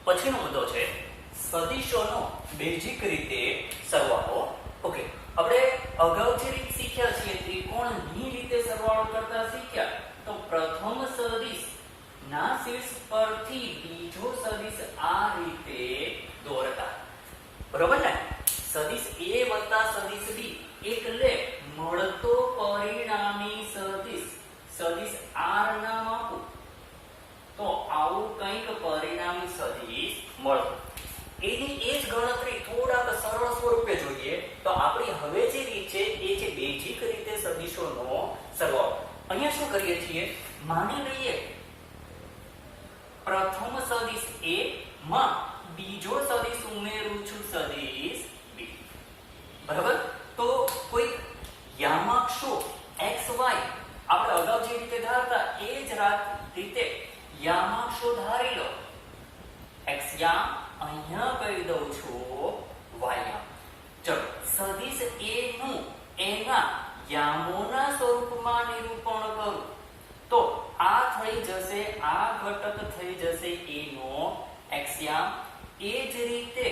પછીનો મુદ્દો છે સદિશોનો બેઝિક રીતે સરવાળો. ઓકે, આપણે અગાઉ જે રીત શીખ્યા છીએ ત્રિકોણની રીતે સરવાળો કરતા શીખ્યા. તો પ્રથમ સદિશ ના શીર્ષ પરથી બીજો સદિશ આ રીતે દોરતા. બરોબર ને? સદિશ A વત્તા સદિશ B એટલે મળતો પરિણામી સદિશ R નામ આપું તો આવું કંઈક પરિણામી સદિશ મળે. એની એ જ ગણતરી થોડાક સરળ સ્વરૂપે જોઈએ તો આપણી હવે જે રીત છે એ છે બેઝિક રીતે સદિશોનો સરવાળો. અહીંયા શું કરીએ છીએ, માની લઈએ પ્રથમ સદિશ A માં બીજો સદિશ ઉમેરું છું સદિશ B. બરાબર? તો કોઈ યામાક્ષો xy આપણે અગાઉ જે રીતે ધારતા એ જ રીતે યામાક્ષો ધારી લો. x યામ અહીંયા કહી દઉં છું y યામ. ચલો સદિશ A નું એના યામોના સ્વરૂપમાં નિરૂપણ કરું તો આ થઈ જશે, આ ઘટક થઈ જશે A નો x યામ. એ જ રીતે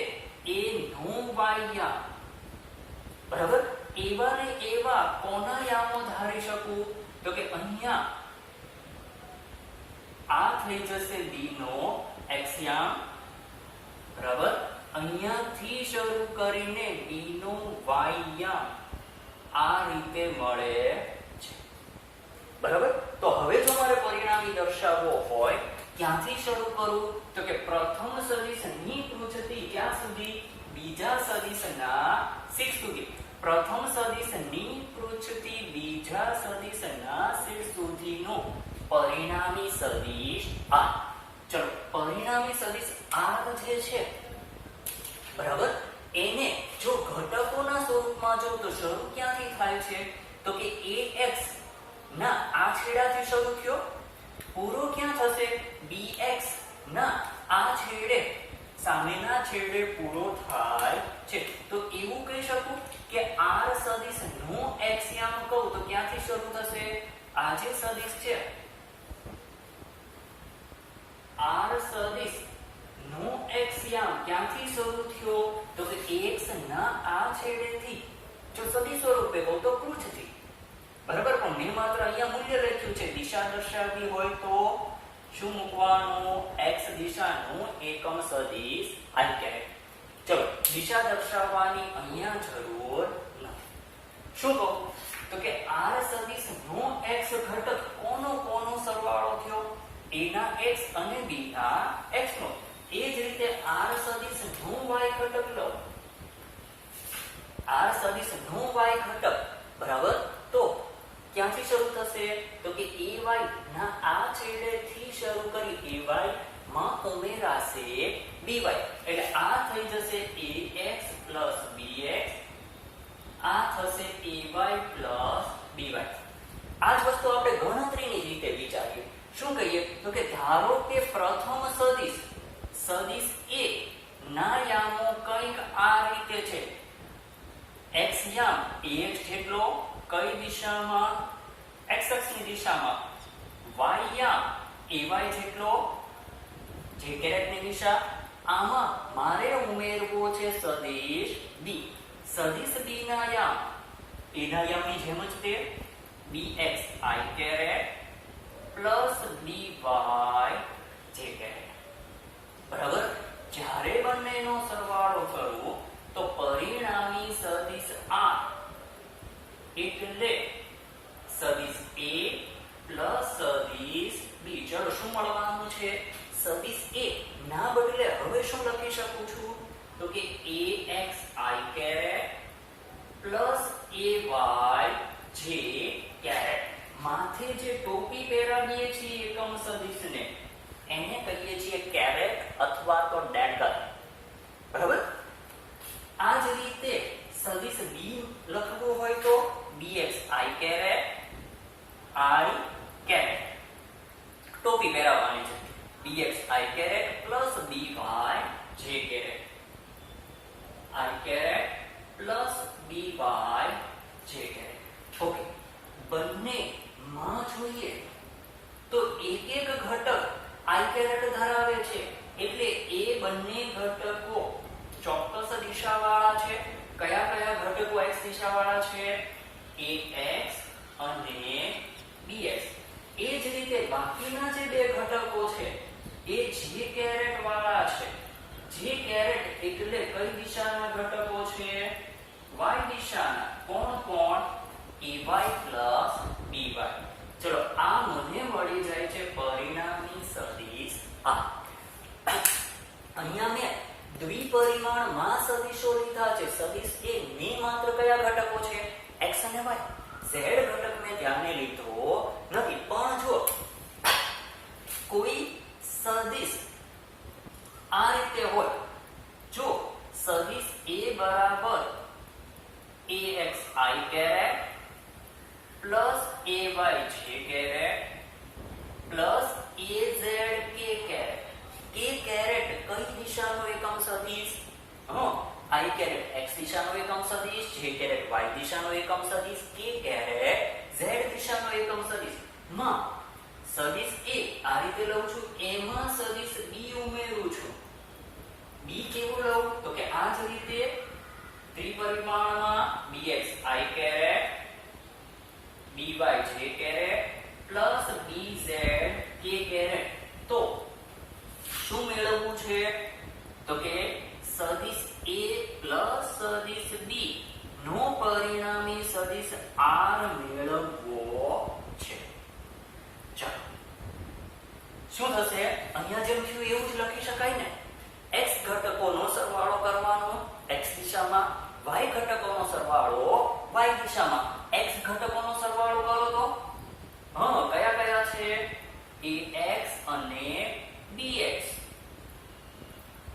A નું y યામ. બરાબર? એવા ને એવા કોના યામો ધારી શકું તો કે અહીંયા આ થઈ જશે B નો x યામ. બરાબર? અહીંયાથી શરૂ કરીને B નો y યામ આ રીતે મળે છે. બરાબર? તો હવે જો મારે પરિણામી દર્શાવવો હોય ક્યાંથી શરૂ કરું તો કે પ્રથમ સદિશની પૃચ્છથી ક્યાં સુધી, બીજા સદિશના શીર્ષ સુધી. પ્રથમ સદિશની પૃચ્છથી બીજા સદિશના શીર્ષ સુધીનો પરિણામી સદિશ R. ચલો પરિણામી સદિશ R જે છે, બરાબર, એને જો ઘટકોના સ્વરૂપમાં જો તો શરૂ ક્યાંથી થાય છે તો કે ax ના આ છેડાથી શરૂ થયો, પૂરો ક્યાં થશે bx ના આ છેડે, સામેના છેડે પૂરો થાય છે. તો એવું કહી શકું કે R સદિશ નો x યામ કહું તો ક્યાંથી શરૂ થશે, આ જે સદિશ છે R સદિશ નો x યામ ક્યાંથી શરૂ થયો તો કે x ના આ છેડેથી. જો સદિશ સ્વરૂપે કહું તો પૃચ્છથી. બરાબર? પણ મેં માત્ર અહીંયા મૂલ્ય લખ્યું છે. દિશા દર્શાવવી હોય તો શું મૂકવાનું, x દિશાનું એકમ સદિશ i કહેવાય. ચલો દિશા દર્શાવવાની અહીંયા જરૂર નથી. શું કહું તો કે R સદિશ નો x ઘટક કોનો સરવાળો થયો, a ના x અને b ના x નો. એ જ રીતે R સદિશ નો y ઘટક લો. R સદિશ નો y ઘટક, બરાબર, તો ક્યાંથી શરૂ થશે તો કે ay ના આ છેડેથી શરૂ કરી ay માં ઉમેરાશે by. એટલે આ થઈ જશે ax bx, આ થશે ay by. આ જ વસ્તુ આપણે ગણતરીની રીતે વિચારીએ. શું કહીએ તો કે ધારો કે પ્રથમ સદિશ A ના યામો કંઈક આ રીતે છે. x યામ ax જેટલો કઈ દિશામાં, x અક્ષની દિશામાં, y યામ ay જેટલો જે કેરેટની દિશા. આમાં મારે ઉમેરવો છે સદિશ b. સદિશ b ના યામ a ના યામની જેમ જ તે bx i caret plus by j caret. બરાબર? જ્યારે બંનેનો સરવાળો કરું તો પરિણામી સદિશ R એટલે સદિશ A પ્લસ સદિશ B. ચલો શું મળવાનું છે, સદિશ A ના બદલે હવે શું લખી શકું છું તો કે ax i caret plus ay j caret. માથે જે ટોપી પહેરાવીએ છીએ એકમ સદિશને એને કહીએ છીએ કેરેટ અથવા તો ડેગર. બરાબર? આ જ રીતે સદિશ B લખવું હોય તો bx i caret i caret, ટોપી પહેરાવવાની છે, bx i caret plus by j caret, i caret plus by j caret. Okay, બંને માં જોઈએ તો એક એક ઘટક i કેરેટ ધરાવે છે બંને ઘટકો ચોક્કસ દિશાવાળા છે. કયા કયા ઘટકો x દિશાવાળા છે? ax અને bx. એ જ રીતે બાકીના જે બે ઘટકો છે એ j કેરેટ વાળા છે. j કેરેટ એટલે કઈ દિશાના ઘટકો છે? y દિશાના. કોણ કોણ? ay plus by. ચલો આ મને મળી જાય છે પરિણામી સદિશ આ. અહીંયા મેં દ્વિપરિમાણમાં સદિશો લીધા છે. સદિશ એ ને માત્ર કયા ઘટકો છે? x અને y. z ઘટક મેં ધ્યાને લીધો નથી. પણ જો કોઈ સદિશ આ રીતે હોય, જો સદિશ a બરાબર ax I caret plus ay j caret plus az k caret. k caret કઈ દિશાનો એકમ સદિશ? I કેરેટ x દિશાનો એકમ સદિશ, j કેરેટ y દિશાનો એકમ સદિશ, k કેરેટ z દિશાનો એકમ સદિશ. માં સદિશ a આ રીતે લઉં છું, એમાં સદિશ b ઉમેરું છું. b કેવું લઉં? તો કે આ જ રીતે ત્રિપરિમાણમાં bx I caret by j caret plus bz k caret. તો શું મેળવવું છે? તો કે સદિશ a પ્લસ સદિશ b નો પરિણામી સદિશ r મેળવવો છે. ચાલો શું થશે? અહીંયા જેમ થયું એવું જ લખી શકાય ને. x ઘટકોનો સરવાળો કરવાનો x દિશામાં, y ઘટકોનો સરવાળો y દિશામાં. x ઘટકોનો સરવાળો કરો તો કયા કયા છે? ax અને bx.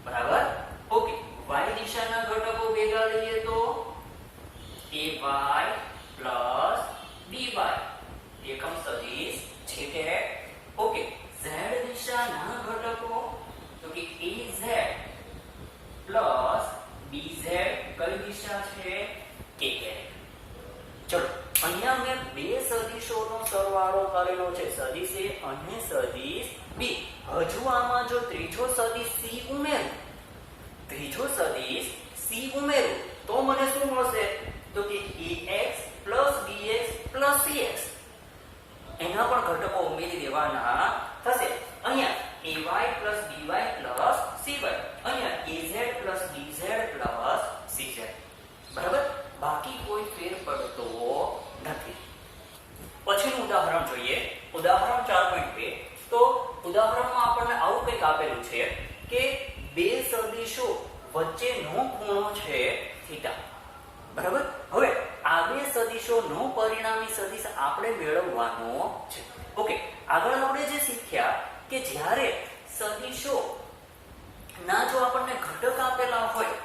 બરાબર. ઓકે. y દિશાના ઘટકો ભેગા લઈએ તો ay plus by એકમ સદિશ છે કે? ઓકે. z દિશાના ઘટકો તો કે az plus bz કઈ દિશા છે? k caret. ચલો અહીંયા મેં બે સદિશોનો સરવાળો કરેલો છે, સદિશ a અને સદિશ b. હજુ આમાં જો ત્રીજો સદિશ c ઉમેરું, તો મને શું મળશે? તો કે ax plus bx plus cx. એના પણ ઘટકો ઉમેરી દેવાના થશે. અહીંયા ay plus by plus cy. અહીંયા az plus bz plus cz. બરાબર. બાકી કોઈ ફેર પડતો નથી. પછીનું ઉદાહરણ જોઈએ. ઉદાહરણ 4.2. તો ઉદાહરણમાં આપણને આવું કંઈક આપેલું છે કે બે સદિશો વચ્ચેનો ખૂણો છે થીટા. બરાબર. હવે આ બે સદિશોનો પરિણામી સદિશ આપણે મેળવવાનો છે. ઓકે. આગળ આપણે જે શીખ્યા કે જ્યારે સદિશો ના જો આપણને ઘટક આપેલા હોય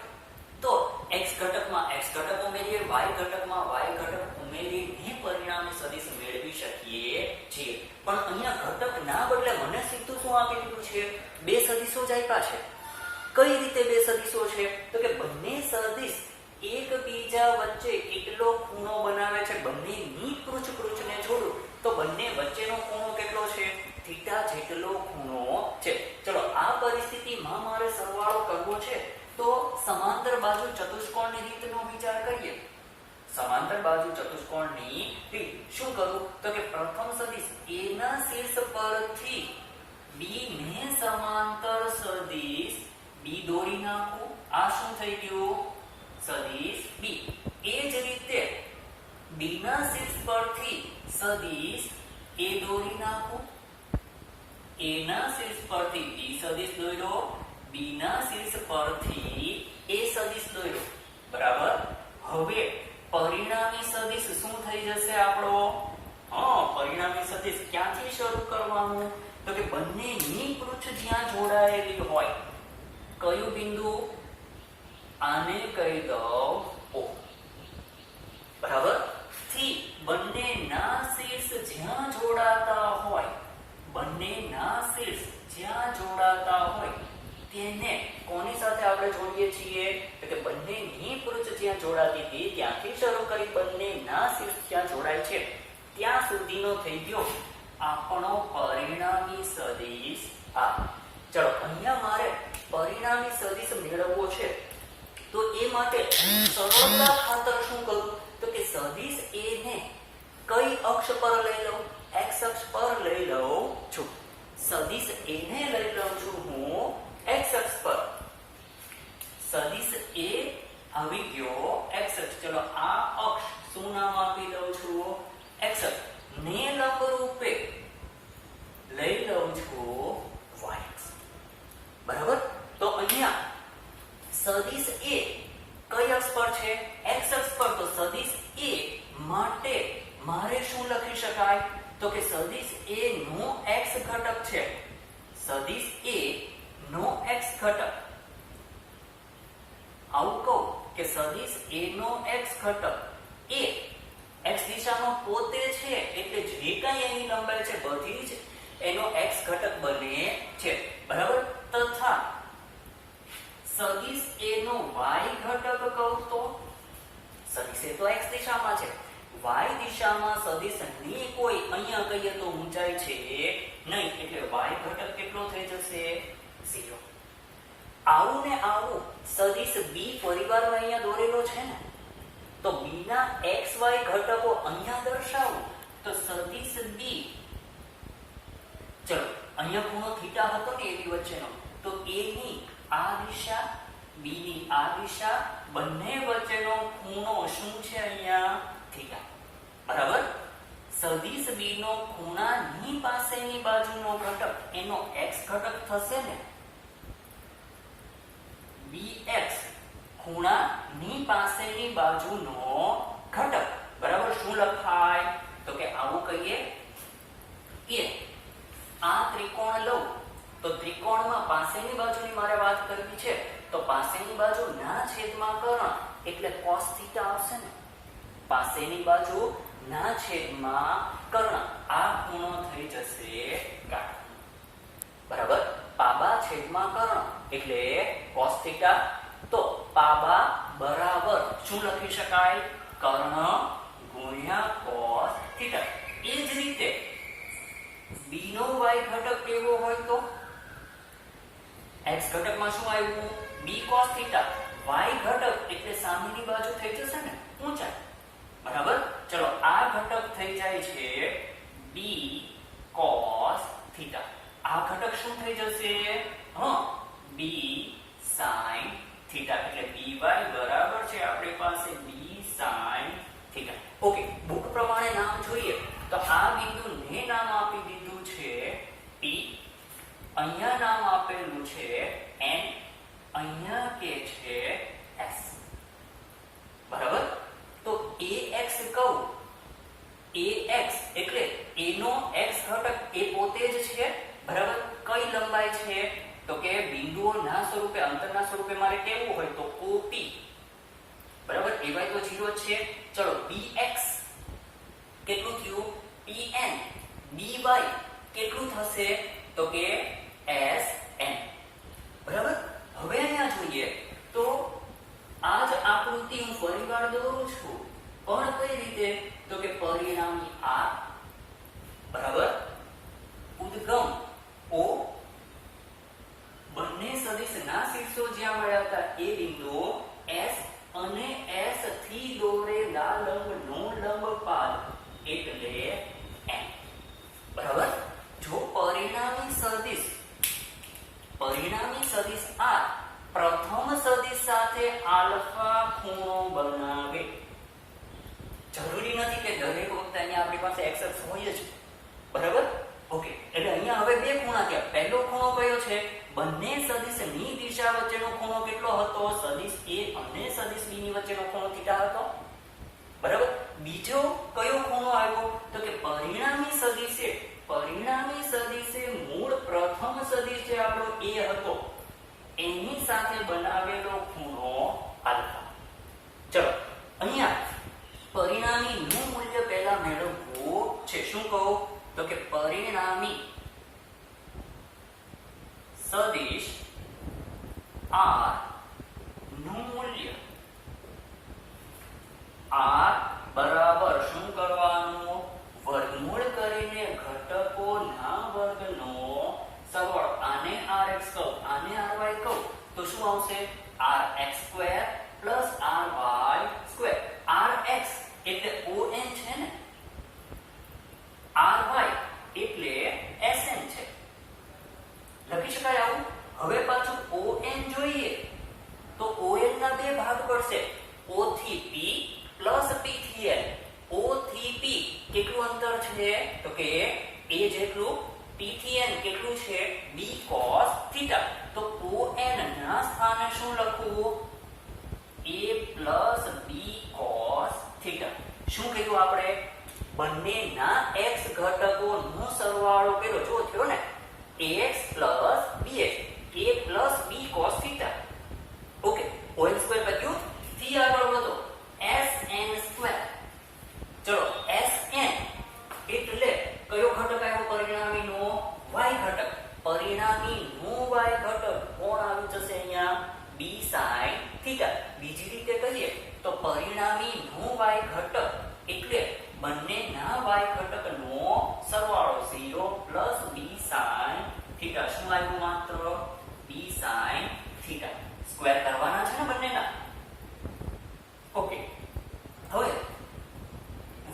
તો x ઘટકમાં x ઘટક ઉમેરીએ, y ઘટકમાં y ઘટક ઉમેરીને પરિણામી સદિશ મેળવી શકીએ છીએ. પણ અહીંયા ઘટક ના બદલે મને સીધું શું આપી દીધું છે? બે સદિશો જ આપ્યા છે. કઈ રીતે બે સદિશો છે? તો કે બંને સદિશ એકબીજા વચ્ચે કેટલો ખૂણો બનાવે છે? બંનેની પૃચ્છને જોડું તો બંને વચ્ચેનો ખૂણો કેટલો છે? થીટા જેટલો ખૂણો છે. ચલો આ પરિસ્થિતિમાં મારે સરવાળો કરવો છે તો સમાંતર બાજુ ચતુષ્કોણની રીતનો વિચાર કરીએ. સમાંતર બાજુ ચતુષ્કોણની રીત શું કરું? તો કે પ્રથમ સદિશ a ના શીર્ષ પરથી b ને સમાંતર સદિશ b દોરી નાખું. આ શું થઈ ગયું? સદિશ b. એ જ રીતે b ના શીર્ષ પરથી સદિશ a દોરી નાખું. a ના શીર્ષ પરથી b સદિશ દોર્યો, b ના શીર્ષ પરથી a સદિશ દોર્યો. બરાબર. હવે પરિણામી સદિશ શું થઈ જશે આપણો? પરિણામી સદિશ ક્યાંથી શરૂ કરવાનું? તો કે બંનેની પૃચ્છ જ્યાં જોડાયેલી હોય. કયું બિંદુ? આને કહી દઉં O. બરાબર. થી બંનેના શીર્ષ જ્યાં જોડાતા હોય, તેને કોની સાથે આપણે જોડીએ છીએ? તો કે બંનેની પૃચ્છ જ્યાં જોડાતી હતી ત્યાંથી શરૂ કરી બંનેના શીર્ષ જ્યાં જોડાય છે ત્યાં સુધીનો થઈ ગયો આપણો પરિણામી સદિશ આ. ચલો અહીંયા મારે પરિણામી માટે સરળતા ખાતર શું કરું તો કે સદિશ a ને કઈ અક્ષ પર લઈ લઉં? x અક્ષ પર લઈ લઉં છું. સદિશ a ને લઈ લઉં છું હું x અક્ષ પર. સદિશ a આવી ગયો x અક્ષ. ચલો આ અક્ષ શું નામ આપી દઉં છું? x અક્ષ ને લંબ રૂપે લઈ લઉં છું y અક્ષ. બરાબર? તો અહીંયા સદિશ a કઈ અક્ષ પર છે? x અક્ષ પર. તો સદિશ a માટે મારે શું લખી શકાય તો કે સદિશ a નો x ઘટક છે. સદિશ a નો x ઘટક. આવું કહું કે સદિશ a નો x ઘટક એ x દિશામાં પોતે છે એટલે જે કંઈ એની લંબાઈ છે બધી જ એનો x ઘટક બને છે. બરાબર? તથા સદિશ a નો y ઘટક કહું તો સદિશ a તો x દિશામાં છે. y દિશામાં સદિશની કોઈ અહીંયા કહીએ તો ઊંચાઈ છે નહીં એટલે y ઘટક કેટલો થઈ જશે? 0. આવું ને આવું સદિશ b પરિવારમાં અહીંયા દોરેલો છે ને તો b ના xy ઘટકો અહીંયા દર્શાવું તો સદિશ b. ચલો અહીંયા ખૂણો થીટા હતો ને એની વચ્ચેનો તો a ની આ દિશા b ની આ દિશા બંને વચ્ચેનો ખૂણો શું છે? અહીંયા થીટા. બરાબર? સદિશ b નો ખૂણાની પાસેની બાજુનો ઘટક એનો x ઘટક થશે ને bx ખૂણાની પાસેની બાજુનો ઘટક. બરાબર? શું લખાય તો કે આવું કહીએ કે આ ત્રિકોણ લઉં તો ત્રિકોણમાં પાસેની બાજુની મારે વાત કરવી છે તો પાસેની બાજુ ના છેદમાં કર્ણ એટલે cos θ આવશે ને. પાસેની બાજુ ના છેદમાં કર્ણ આ ખૂણો થઈ જશે કાટ. બરાબર? પાબા છેદમાં કર્ણ એટલે cos θ. તો પાબા બરાબર શું લખી શકાય? કર્ણ ગુણ્યા cos θ. એ જ રીતે b નો y ઘટક કેવો હોય તો x ઘટકમાં શું આવ્યું? b cos θ. y ઘટક એટલે સામેની બાજુ થઈ જશે ને ઊંચાઈ. બરાબર? ચલો આ ઘટક થઈ જાય છે b cos θ. આ ઘટક શું થઈ જશે? b sin θ. એટલે by બરાબર છે આપણી પાસે b sin θ. ઓકે, બુક પ્રમાણે નામ જોઈએ તો આ બિંદુને નામ આપી દીધું છે p. અહીંયા નામ આપેલું છે n. અહીંયા કે છે s. બરાબર? તો ax કહું ax એટલે a નો x ઘટક એ પોતે જ છે. બરાબર? કઈ લંબાઈ છે તો કે બિંદુઓના સ્વરૂપે અંતરના સ્વરૂપે મારે કેવું હોય તો OP. બરાબર? ay તો 0 છે. ચલો bx કેટલું થયું? pn. by કેટલું થશે તો કે sn. બરાબર? હવે અહીંયા જોઈએ તો આ જ આકૃતિ હું ફરીવાર દોરું છું પણ કઈ રીતે તો કે પરિણામી r. બરાબર? ઉદ્ગમ o. બંને સદિશના શીર્ષો જ્યાં મળ્યા હતા એ બિંદુઓ s અને s થી દોરેલા લંબનો લંબપાદ એટલે n. બરાબર? જો પરિણામી સદિશ r પ્રથમ સદિશ સાથે આલ્ફા ખૂણો બનાવે. જરૂરી નથી કે દરેક વખતે અહીંયા આપણી પાસે x અક્ષ હોય જ. બરાબર? ઓકે, એટલે અહીંયા હવે બે ખૂણા થયા. પહેલો ખૂણો કયો છે? બંને સદિશની દિશા વચ્ચેનો ખૂણો કેટલો હતો? સદિશ a અને સદિશ b ની વચ્ચેનો ખૂણો θ હતો. બરાબર? બીજો કયો ખૂણો આવ્યો તો કે પરિણામી સદિશે મૂળ પ્રથમ સદિશ જે આપણો a હતો એની સાથે બનાવેલો ખૂણો આલ્ફા. ચલો અહીંયા પરિણામી નું મૂલ્ય પહેલા મેળવવું છે. શું કહું તો કે પરિણામી સદિશ r નું મૂલ્ય r બરાબર શું કરવાનું? વર્ગમૂળ કરીને ઘટકોના વર્ગનો સરવાળો. આને rx કહું, આને ry કહું તો શું આવશે? rx² + plus ry square. rx એટલે on છે ને, ry એટલે sn છે. લખી શકાય આવું. હવે પાછું on જોઈએ તો on ના બે ભાગ પડશે, o થી p પ્લસ p થી n. o થી p કેટલું અંતર છે તો કે a જેટલું, p થી n કેટલું છે b cos થીટા. તો on ના સ્થાને શું લખવું? a plus b cos theta. શું કીધું આપણે? બંનેના x ઘટકોનો સરવાળો કર્યો. જો થયો ને ax plus bx, a plus b cos theta. Okay, on square બચ્યું. થી આગળ વધો, sn સ્ક્વેર. ચલો sn એટલે કયો ઘટક આવ્યો પરિણામીનો? y ઘટક. પરિણામીનો y ઘટક કોણ આવી જશે અહીંયા? b sin theta. બીજી રીતે કહીએ તો પરિણામીનો y ઘટક એટલે બંનેના y ઘટકનો સરવાળો 0 પ્લસ b sin થીટા. શું આવ્યું? માત્ર b sin થીટા. સ્ક્વેર કરવાના છે ને બંનેના. ઓકે, હવે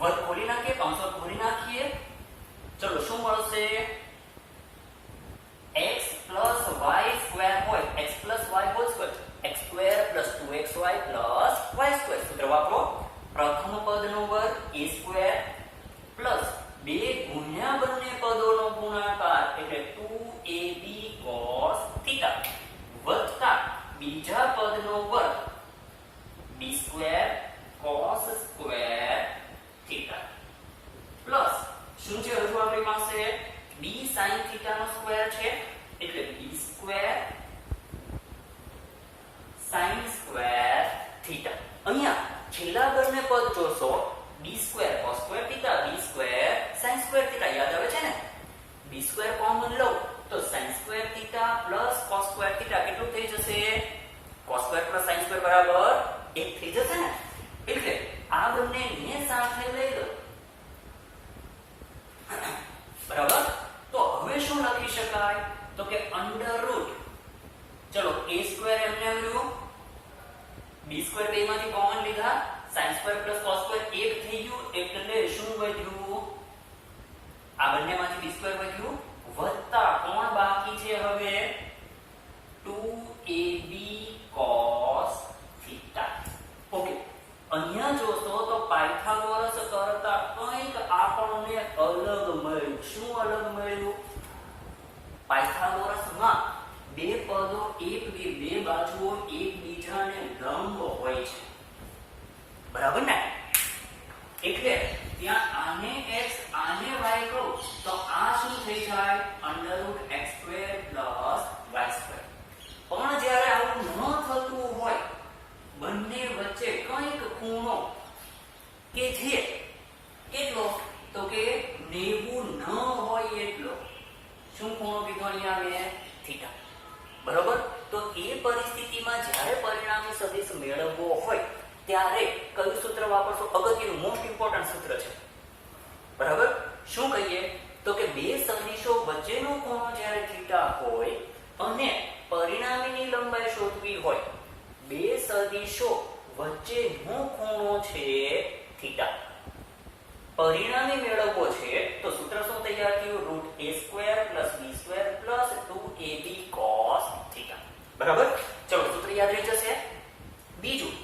વર્ગ ખોલી નાખીએ, કૌંસો ખોલી નાખીએ. ચલો શું મળશે? x પ્લસ y સ્ક્વેર હોય, x plus y whole square, x square plus 2xy plus y square. સૂત્ર વાપરો. પ્રથમ પદનો વર્ગ a સ્ક્વેર પ્લસ 2 ગુણ્યા બંને પદોનો ગુણાકાર એટલે 2ab cos થીટા વત્તા બીજા પદનો વર્ગ b square cos square theta plus શું છે હજુ આપણી પાસે b sin થીટા નો સ્ક્વેર છે એટલે b square sin square theta. અહીંયા છેલ્લા બંને પદ જોશો, b square cos square theta, b square sin square theta. યાદ આવે છે ને? b સ્ક્વેર કોમન લો તો sin square theta plus cos square theta કેટલું થઈ જશે? cos square plus sin square બરાબર 1 થઈ જશે ને. એટલે આ બંનેને સાથે લઈ લો. બરાબર. તો હવે શું લખી શકાય? તો કે અંડર રૂટ. ચલો a સ્ક્વેર એમને આવ્યું, b સ્ક્વેર બેમાંથી કોમન લીધા, sin square plus cos square 1 થઈ ગયું એટલે શું વધ્યું? આ બંનેમાંથી b સ્ક્વેર વધ્યું વત્તા કોણ બાકી છે હવે? 2ab cos theta. ઓકે, અહીંયા જોશો તો પાયથાગોરસ કરતા કંઈક આપણને અલગ મળ્યું. શું અલગ મળ્યું? પાયથાગોરસમાં બે પદો બે બાજુઓ એકબીજાને લંબ હોય છે. બરાબર ને? એટલે ત્યાં આને x આને y કહું તો આ શું થઈ જાય? √x² + y². પણ જ્યારે આવું ન થતું હોય, બંને વચ્ચે કંઈક ખૂણો કે જે કેટલો તો કે 90 ન હોય એટલો. શું ખૂણો કીધો અહીંયા મેં? થીટા. બરાબર. તો એ પરિસ્થિતિમાં જ્યારે પરિણામી સદિશ મેળવવો હોય ત્યારે કયું સૂત્ર વાપરશો? અગત્યનું મોસ્ટ ઇમ્પોર્ટન્ટ સૂત્ર છે. બરાબર. શું કહીએ તો કે બે સદિશો વચ્ચેનો ખૂણો જ્યારે થીટા હોય અને પરિણામીની લંબાઈ શોધવી હોય, બે સદિશો વચ્ચેનો ખૂણો છે થીટા, પરિણામી મેળવવો છે તો સૂત્ર શું તૈયાર થયું? √a² + b² + 2ab cos theta. બરાબર. ચલો સૂત્ર યાદ રહી જશે. બીજું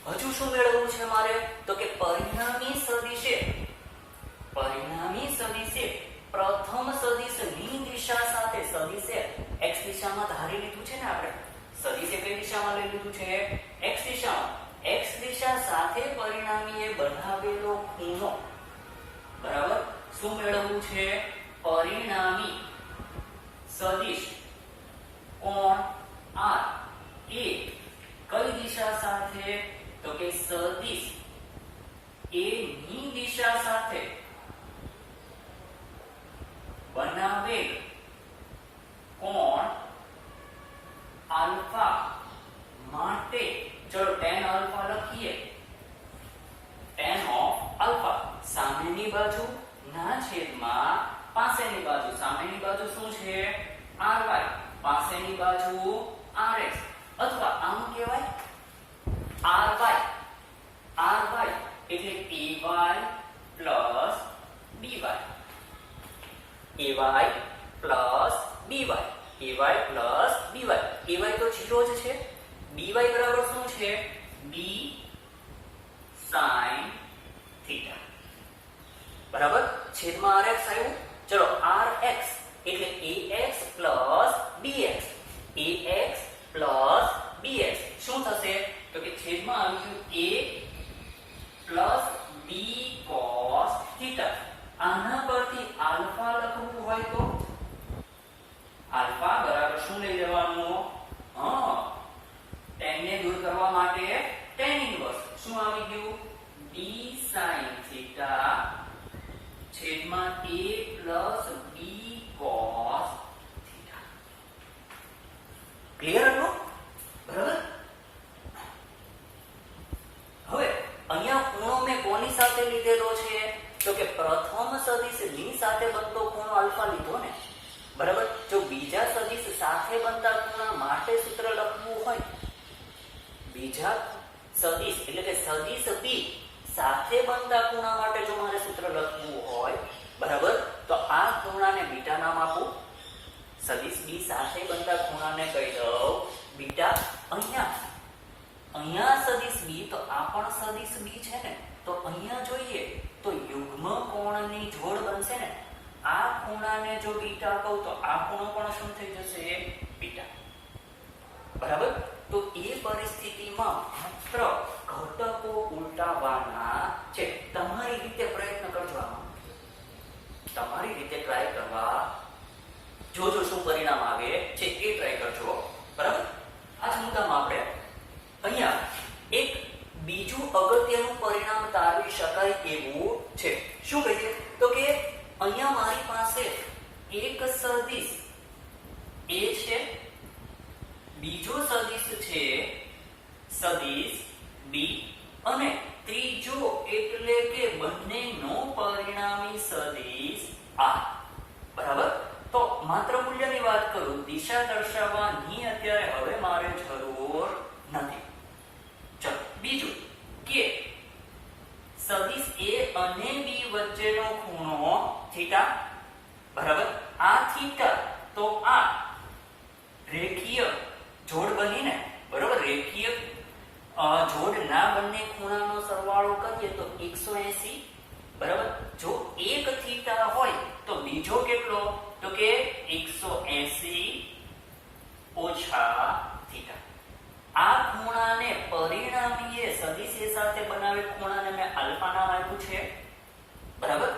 હજુ શું મેળવવું છે મારે? તો કે પરિણામી સદિશે પ્રથમ સદિશની દિશા સાથે, સદિશે x દિશામાં ધારી લીધું છે ને આપણે, સદિશે કઈ દિશામાં લઈ લીધું છે? x દિશામાં. x દિશા સાથે પરિણામીએ બનાવેલો ખૂણો. બરાબર. શું મેળવવું છે? પરિણામી સદિશ કોણ r એ કઈ દિશા સાથે? તો કે સદિશ a ની દિશા સાથે બનાવેલ કોણ આલ્ફા માટે, ચલો tan આલ્ફા લખીએ. tan of આલ્ફા સામેની બાજુ ના છેદમાં પાસેની બાજુ. સામેની બાજુ શું છે? ry, પાસેની બાજુ rx, અથવા આમ કહેવાય ay તો 0 જ છે. by બરાબર શું છે? b sin theta. બરાબર, છેદમાં rx આવ્યું. ચલો rx એટલે ax plus bx. ax plus bx શું થશે? તો કે છેદમાં આવ્યું a plus b cos theta. આના પરથી આલ્ફા લખવું હોય તો આલ્ફા બરાબર શું લઈ લેવાનું? tan ને દૂર કરવા માટે tan ઇન્વર્સ શું આવી ગયું? b sin theta છેદમાં a plus b cos theta. Clear હતું? બરાબર. હવે અહીંયા ખૂણો મેં કોની સાથે લીધેલો છે? તો કે પ્રથમ સદિશ ની સાથે બનતો ખૂણો આલ્ફા લીધો ને. બરાબર. જો બીજા સદિશ સાથે બનતા ખૂણા માટે સૂત્ર લખવું હોય, બીજા સદિશ એટલે કે સદિશ b સાથે બનતા ખૂણા માટે જો મારે સૂત્ર લખવું હોય, બરાબર, તો આ ખૂણાને બીટા નામ આપું. સદિશ b સાથે બનતા ખૂણાને કહી દઉં બીટા. અહીંયા સદિશ b, તો આ પણ સદિશ b છે ને, તો અહીંયા જોઈએ તો યુગ્મ કોણની જોડ બનશે ને. આ ખૂણાને જો બીટા કહું તો આ ખૂણો પણ શું થઈ જશે? બીટા. બરાબર. તો એ પરિસ્થિતિમાં માત્ર ઘટકો ઉલટાવવાના છે. તમારી રીતે પ્રયત્ન કરજો. તમારી રીતે ટ્રાય કરવા, જોજો શું પરિણામ આવે છે એ ટ્રાય કરજો. બરાબર. આ મુદ્દામાં આપણે અહીંયા એક બીજું અગત્યનું પરિણામ તારવી શકાય એવું છે. શું કહીએ? તો કે અહીંયા મારી પાસે એક સદિશ a છે, બીજો સદિશ છે સદિશ b, અને ત્રીજો એટલે કે બંનેનો પરિણામી સદિશ r. બરાબર. તો માત્ર મૂલ્યની વાત કરું, દિશા દર્શાવવાની અત્યારે હવે મારે જરૂર નથી. ચલો બીજું કે સદિશ a અને b વચ્ચેનો ખૂણો થીટા. બરાબર. આ થીટા તો આ રેખીય જોડ બનીને, બરાબર, રેખીય જોડના બંને ખૂણાનો સરવાળો કરીએ તો 180. બરાબર. જો એક થીટા હોય તો બીજો કેટલો? તો કે 180 ઓછા થીટા. આ ખૂણાને પરિણામીએ સદિશ a સાથે બનાવેલ ખૂણાને મેં આલ્ફા નામ આપ્યું છે. બરાબર.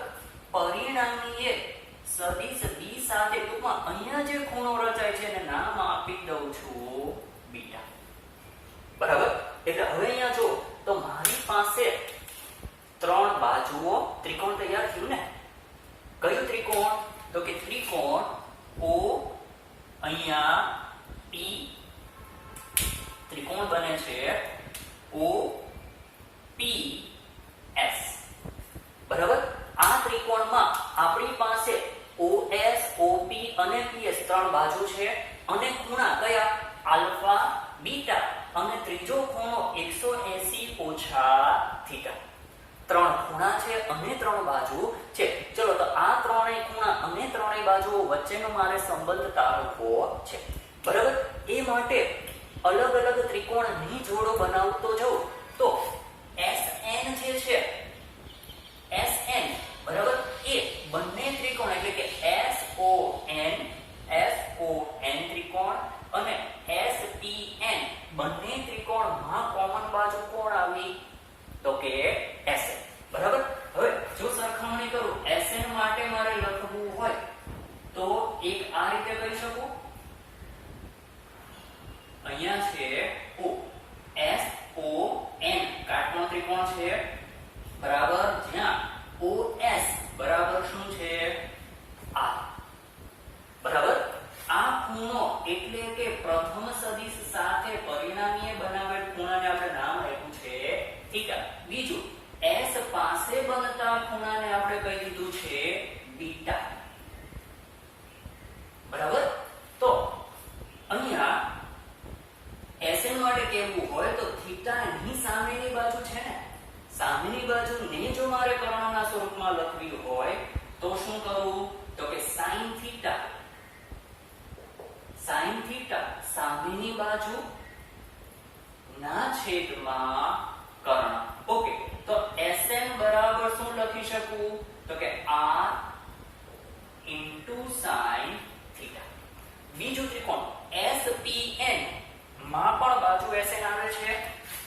પરિણામીએ સદિશ b સાથે, ટૂંકમાં અહીંયા જે ખૂણો રચાય છે એને નામ આપી દઉં છું બીટા. બરાબર. એટલે હવે અહીંયા જો તો મારી પાસે ત્રણ બાજુઓ ત્રિકોણ તૈયાર થયું ને. કયું ત્રિકોણ? તો કે ત્રિકોણ O અહીંયા P ત્રિકોણ બને છે O P S. બરાબર. આ ત્રિકોણમાં આપણી પાસે OS, OP અને PS ત્રણ બાજુ છે, અને ખૂણા કયા? આલ્ફા, બીટા, અને ત્રીજો ખૂણો 180 ઓછા થીટા. ત્રણ ખૂણા છે અને ત્રણ બાજુ છે. ચલો તો આ ત્રણેય ખૂણા અને ત્રણેય બાજુઓ વચ્ચેનો મારે સંબંધ તારવવો છે. બરાબર. એ માટે અલગ અલગ ત્રિકોણની જોડો બનાવતો જાઉં તો SN જે છે, SN બરાબર, એ બંને ત્રિકોણ એટલે કે SON ત્રિકોણ અને SPN બંને ત્રિકોણમાં કોમન બાજુ કોણ આવી? તો કે SN. બરાબર. હવે જો સરખામણી કરું, SN માટે મારે લખવું હોય તો એક આ રીતે કહી શકું. અહીંયા છે O, SON કાટકોણ ત્રિકોણ છે. બરાબર. જ્યાં OS બરાબર શું છે? R. બરાબર. આ ખૂણો એટલે કે પ્રથમ સદિશ સાથે પરિણામીએ બનાવેલ ખૂણાને આપણે નામ આપ્યું છે થીટા. બીજું S પાસે બનતા ખૂણાને આપણે કહી દીધું છે બીટા. બરાબર. તો અહીંયા SN માટે કેવું હોય તો થીટાની સામેની બાજુ છે ને, સામેની બાજુને જો મારે કર્ણના સ્વરૂપમાં લખવી હોય તો શું કરું? તો કે sin theta સામેની બાજુ ના છેદમાં કર્ણ. ઓકે, તો Sn બરાબર શું લખી શકું? તો કે r into sin theta. બીજું ત્રિકોણ SPN માં પણ બાજુ Sn આવે છે,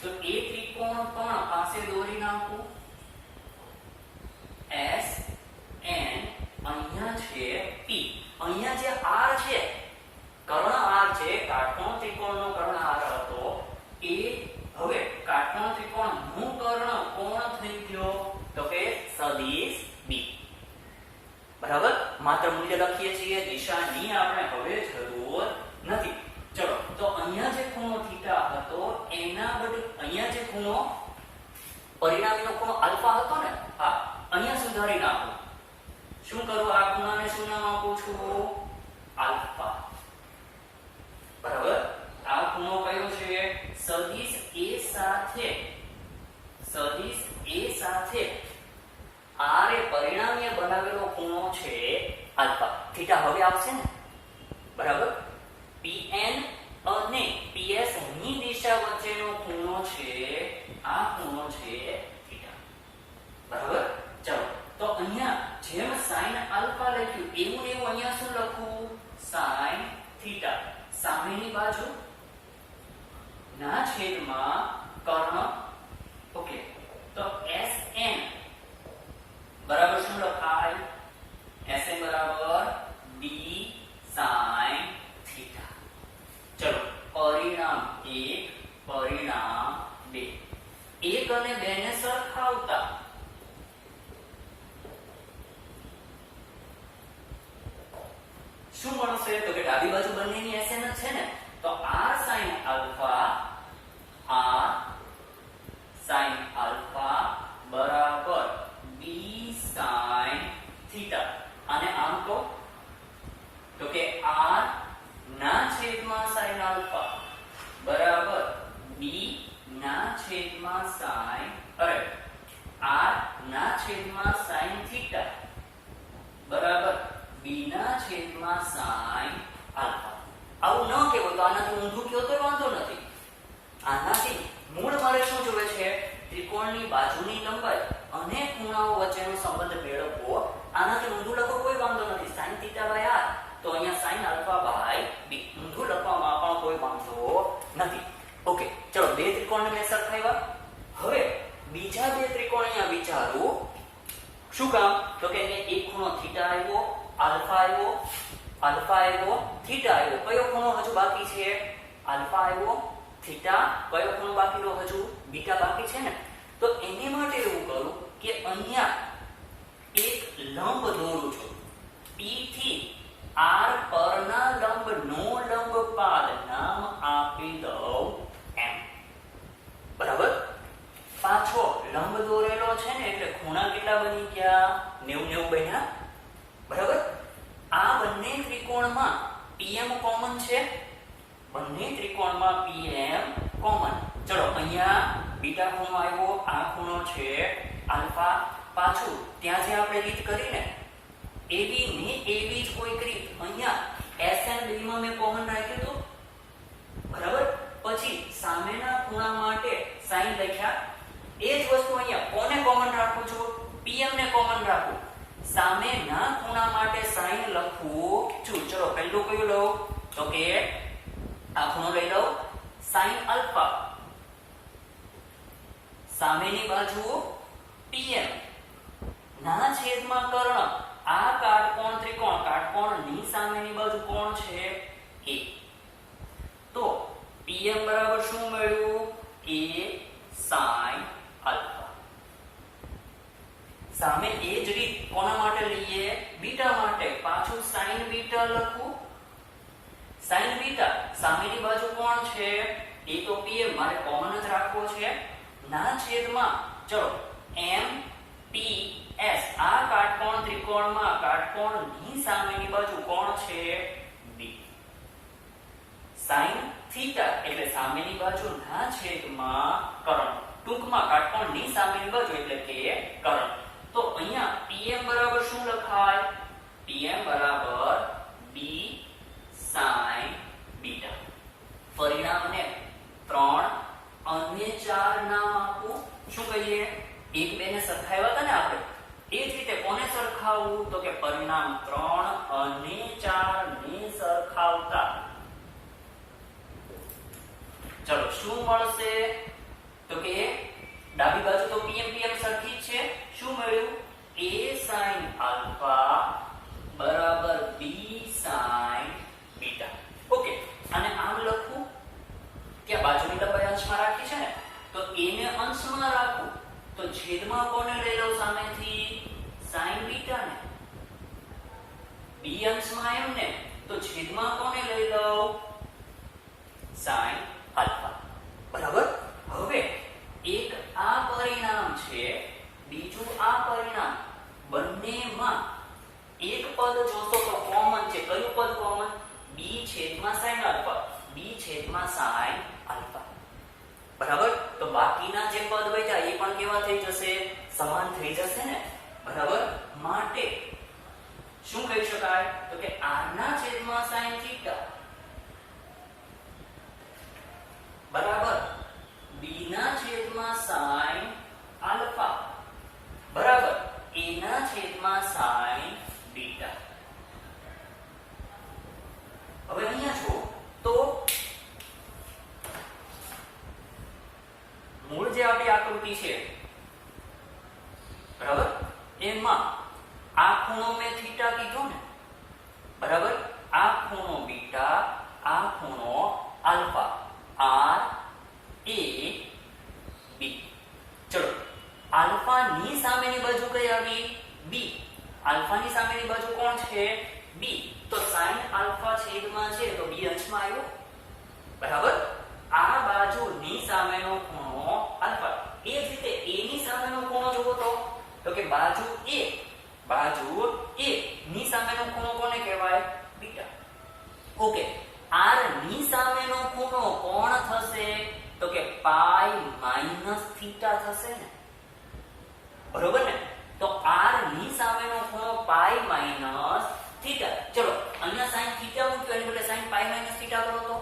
તો એ ત્રિકોણ પણ પાસે દોરી નાખું. SN અહીંયા છે P, અહીંયા જે R છે કર્ણ R છે, કાટકોણ ત્રિકોણનો કર્ણ R હતો, એ હવે કાટકોણ ત્રિકોણનું કર્ણ કોણ થઈ ગયો? તો કે સદિશ B. બરાબર, માત્ર મૂલ્ય લખીએ છીએ, દિશાની આપણે હવે જરૂર નથી. ચલો, તો અહીંયા જે ખૂણો થીટા હતો એના બદલે અહીંયા જે ખૂણો પરિણામીનો ખૂણો આલ્ફા હતો ને, હા, અહીંયા સુધારી નાખો. શું કરું? આ ખૂણાને શું નામ આપું છું? આલ્ફા. બરાબર, આ ખૂણો કયો છે? સદિશ A સાથે r એ પરિણામીય બનાવેલો ખૂણો છે આલ્ફા. થીટા હવે આવશે ને, બરાબર. Pn અને Ps ની દિશા વચ્ચેનો ખૂણો છે, આ ખૂણો છે થીટા. બરાબર, ચલો, તો અહીંયા જેમ sin આલ્ફા લખ્યું એવું અહીંયા શું લખું? sin theta. સામેની બાજુ ના છેદમાં કર્ણ. ઓકે, તો Sn બરાબર શું લખાય? Sn બરાબર b sin theta. ચલો, પરિણામ 1, પરિણામ 2. 1 અને 2 ને સરખાવતા શું મળશે? તો કે ડાબી બાજુ બંનેની Sn જ છે ને, તો r sin આલ્ફા બરાબર b sin theta. અને આમ તો કે r ના છેદમાં sin આલ્ફા બરાબર b ના છેદમાં sin r ના છેદમાં sin theta બરાબર b ના છેદમાં sin આલ્ફા. આવું ન કહેવો તો આનાથી ઊંધું કયો તો વાંધો નથી. આનાથી મૂળ મારે શું જોવે છે? ત્રિકોણની બાજુની લંબાઈ અને ખૂણાઓ વચ્ચેનો સંબંધ મેળવવો. આનાથી ઊંધું લખો કોઈ વાંધો નથી. sin theta by r તો અહીંયા sin alpha by b. ઊંધું લખવામાં પણ કોઈ વાંધો નથી. ઓકે, ચલો, બે ત્રિકોણને મેં સરખાવ્યા. હવે બીજા બે ત્રિકોણ અહીંયા વિચારો. શું કામ? તો કે એક ખૂણો થીટા આવ્યો, આલ્ફા આવ્યો, થીટા આવ્યો. કયો ખૂણો હજુ બાકી છે? આલ્ફા આવ્યો, થીટા. કયો ખૂણો બાકી રહ્યો? હજુ બીટા બાકી છે ને. તો એને માટે એવું કરું કે અહીંયા એક લંબ દોરું છું. P થી R પરના લંબનો લંબપાદ નામ આપી દઉં M. બરાબર, પાછો લંબ દોરેલો છે ને, એટલે ખૂણા કેટલા બની ગયા? 90 બન્યા. બરાબર, આ બંને ત્રિકોણમાં PM કોમન છે. બંને ત્રિકોણમાં PM કોમન. ચલો, અહીંયા બીટા ખૂણો આવ્યો, આ ખૂણો છે આલ્ફા. પાછું ત્યાં જે આપણે રીત કરીને એવી ને એવી જ કોઈક રીત અહીંયા Sn માં મેં કોમન રાખ્યું હતું. બરાબર, પછી સામેના ખૂણા માટે sin લખ્યા. એ જ વસ્તુ અહીંયા કોને કોમન રાખું છું? PM ને કોમન રાખું. સામેના ખૂણા માટે sin લખું છું. ચલો, પહેલું કયું લઉં? તો કે આ ખૂણો લઈ લઉં, sin આલ્ફા. સામેની બાજુ PM ના છેદમાં કર્ણ. આ કાટકોણ ત્રિકોણ, કાટકોણની સામેની બાજુ કોણ છે? A. તો PM બરાબર શું મળ્યું? A sin alpha. સામે એ જ રીત કોના માટે લઈએ? બીટા માટે. પાછું sin બીટા લખું. sin બીટા સામેની બાજુ કોણ છે? એ તો PM, મારે કોમન જ રાખવો છે. ના છેદમાં, ચલો, M P S. આ કાટકોણ ત્રિકોણમાં કાટકોણની સામેની બાજુ કોણ છે? B. sin થીટા એટલે સામેની બાજુ ના છેદમાં કર્ણ. ટૂંકમાં કાટકોણની સામેની બાજુ એટલે કે કર્ણ. તો અહીંયા PM બરાબર શું લખાય? PM બરાબર B sin બીટા. પરિણામને 3 અને 4 નામ આપું. શું કહીએ? 1 2 ને સરખાવ્યા હતા ને આપણે, એ જ રીતે કોને સરખાવવું? તો કે પરિણામ 3 અને 4 ને સરખાવતા. ચલો શું મળશે? તો કે ડાબી બાજુ તો pm pm સરખી જ છે. શું મળ્યું? a sin alpha બરાબર b sin beta. ઓકે, અને આમ લખું કે આ બાજુની લંબાઈ અંશમાં રાખી છે ને, તો a ને અંશમાં રાખું તો છેદમાં કોને લઈ લઉં સામેથી? sin beta ને. b અંશમાં એમ ને, તો છેદમાં કોને લઈ લઉં? sin alpha. બરાબર. હવે એક આ પરિણામ છે, બીજું આ પરિણામ, બંનેમાં એક પદ જોશો તો કોમન છે. કયું પદ કોમન? b છેદમાં sin alpha. b છેદમાં sin alpha. બરાબર. તો બાકીના જે પદ બચ્યા એ પણ કેવા થઈ જશે? સમાન થઈ જશે ને. બરાબર. માટે શું કહી શકાય? તો કે r ના છેદમાં sin theta બરાબર b ના છેદમાં sin alpha બરાબર a ના છેદમાં sin beta. હવે અહીંયા જો તો મૂળ જે આપણી આકૃતિ છે બરાબર, એમાં આ ખૂણો મેં થીટા કીધો ને, બરાબર, આ ખૂણો બીટા, આ ખૂણો આલ્ફા, r a b. ચલો આલ્ફા ની સામેની બાજુ કઈ આવી? b. આલ્ફા ની સામેની બાજુ કોણ છે? b. તો sin આલ્ફા છેદમાં છે તો b અંશમાં આવ્યો. બરાબર. આ બાજુ ની સામેનો ખૂણો આલ્ફા. એ જ રીતે a ની સામેનો ખૂણો જોવો તો કે બાજુ a ની સામેનો ખૂણો કોને કહેવાય? બીટા. ઓકે, r ની સામેનો ખૂણો કોણ થશે? તો કે પાઈ માઈનસ થીટા થશે ને. બરોબર ને. તો r ની સામેનો ખૂણો પાઈ માઈનસ થીટા. ચલો અહીંયા sin થીટા મૂક્યો એની બદલે sin પાઈ માઈનસ થીટા કરો તો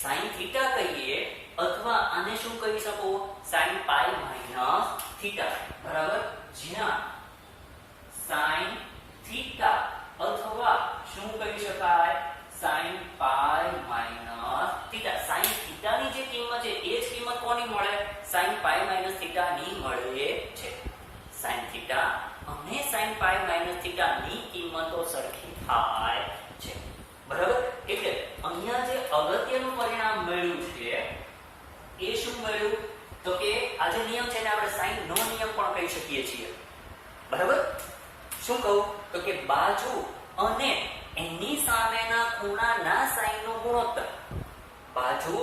sin થીટા કહીએ, અથવા આને શું કહી શકો? sin પાઈ માઈનસ થીટા. બરાબર. જ્યાં sin થીટા અથવા શું કહી શકાય? sin પાઈ માઈનસ થીટા. sin થીટા ની જે કિંમત છે એ જ કિંમત કોની મળે? sin પાઈ માઈનસ થીટા ની મળે છે. sin થીટા અને sin પાઈ માઈનસ થીટા ની કિંમતો સરખી થાય છે. બરાબર. એટલે અહીંયા જે અગત્યનું પરિણામ મળ્યું છે એ શું મળ્યું? તો કે આ જે નિયમ છે ને આપણે sin નો નિયમ પણ કહી શકીએ છીએ. બરાબર. શું કહું? તો કે બાજુ અને એની સામેના ખૂણાના sin નો ગુણોત્તર. બાજુ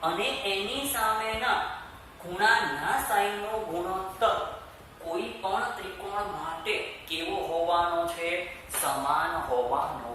અને એની સામેના ખૂણાના sin નો ગુણોત્તર કોઈ પણ ત્રિકોણ માટે કેવો હોવાનો છે? સમાન હોવાનો